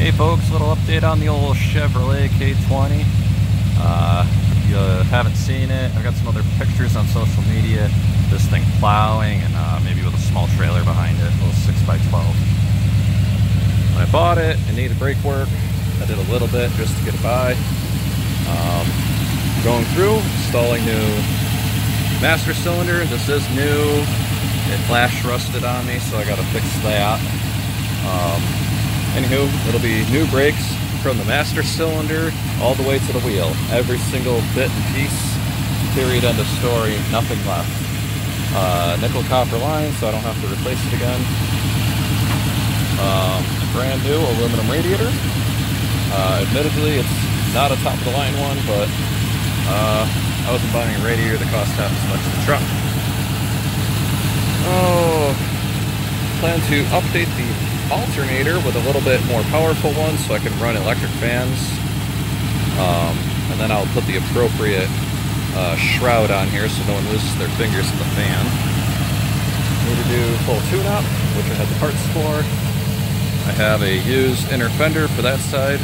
Hey folks, little update on the old Chevrolet K20. If you haven't seen it, I've got some other pictures on social media. This thing plowing and maybe with a small trailer behind it, a little 6x12. When I bought it, it needed brake work. I did a little bit just to get it by. Going through, installing new master cylinder. This is new. It flash rusted on me, so I gotta fix that. Anywho, it'll be new brakes from the master cylinder all the way to the wheel. Every single bit and piece, period, end of story, nothing left. Nickel copper line, so I don't have to replace it again. Brand new aluminum radiator. Admittedly, it's not a top of the line one, but I wasn't buying a radiator that cost half as much as the truck. Plan to update the alternator with a little bit more powerful one so I can run electric fans. And then I'll put the appropriate shroud on here so no one loses their fingers in the fan. Need to do full tune-up, which I had the parts for. I have a used inner fender for that side.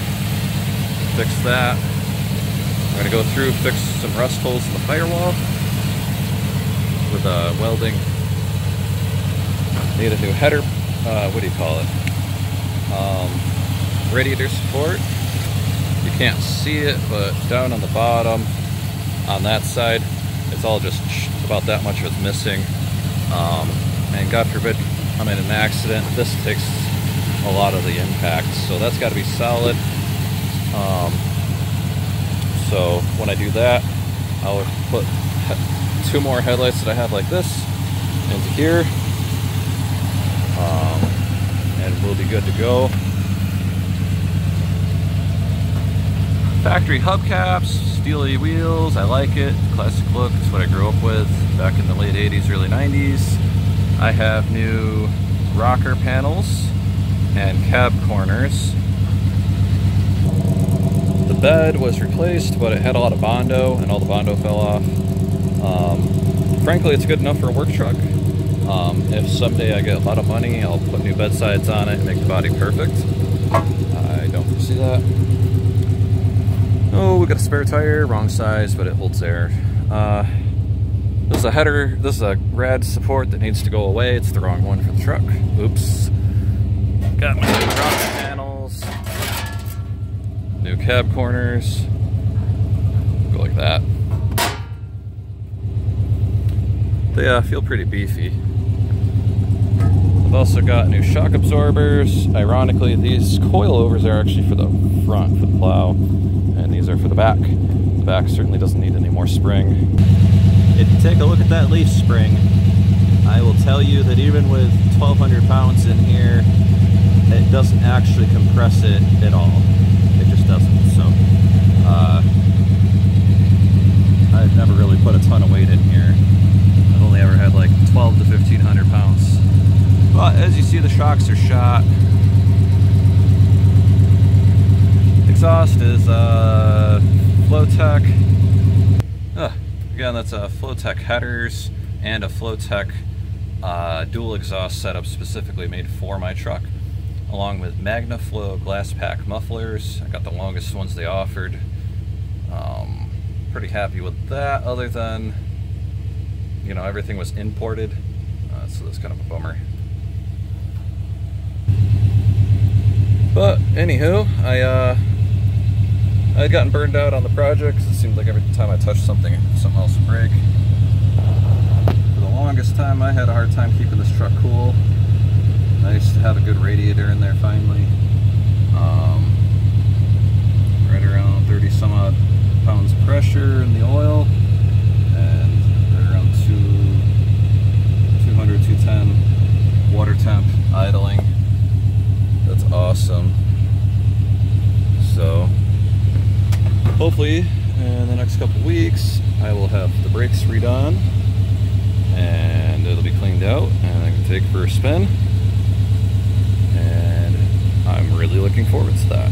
Fix that. I'm going to go through, fix some rust holes in the firewall with welding. Need a new header, what do you call it? Radiator support. You can't see it, but down on the bottom, on that side, it's all just about that much of it's missing. And God forbid I'm in an accident, this takes a lot of the impact, so that's got to be solid. So when I do that, I'll put two more headlights that I have like this into here, and we'll be good to go. Factory hubcaps, steely wheels, I like it. Classic look, it's what I grew up with back in the late 80s, early 90s. I have new rocker panels and cab corners. The bed was replaced, but it had a lot of Bondo, and all the Bondo fell off. Frankly, it's good enough for a work truck. If someday I get a lot of money, I'll put new bed sides on it and make the body perfect. I don't foresee that. Oh, we got a spare tire, wrong size, but it holds air. This is a header, this is a rad support that needs to go away. It's the wrong one for the truck. Oops. Got my new rocker panels, new cab corners, go like that. They feel pretty beefy. I've also got new shock absorbers. Ironically, these coilovers are actually for the front, for the plow, and these are for the back. The back certainly doesn't need any more spring. If you take a look at that leaf spring, I will tell you that even with 1,200 pounds in here, it doesn't actually compress it at all. It just doesn't. So, I've never really put a ton of weight in here. I've only ever had like 12 to 1,500 pounds. But as you see, the shocks are shot. Exhaust is Flowtech. Again, that's a Flowtech headers and a Flowtech dual exhaust setup specifically made for my truck, along with MagnaFlow glass pack mufflers. I got the longest ones they offered. Pretty happy with that, other than, you know, everything was imported, so that's kind of a bummer. But anywho, I had gotten burned out on the project. It seemed like every time I touched something else would break. For the longest time, I had a hard time keeping this truck cool. Nice to have a good radiator in there finally. Right around 30 some odd pounds of pressure in the oil, and right around 200, 210 water temp idling. That's awesome. So hopefully in the next couple weeks I will have the brakes redone and it'll be cleaned out and I can take it for a spin, and I'm really looking forward to that.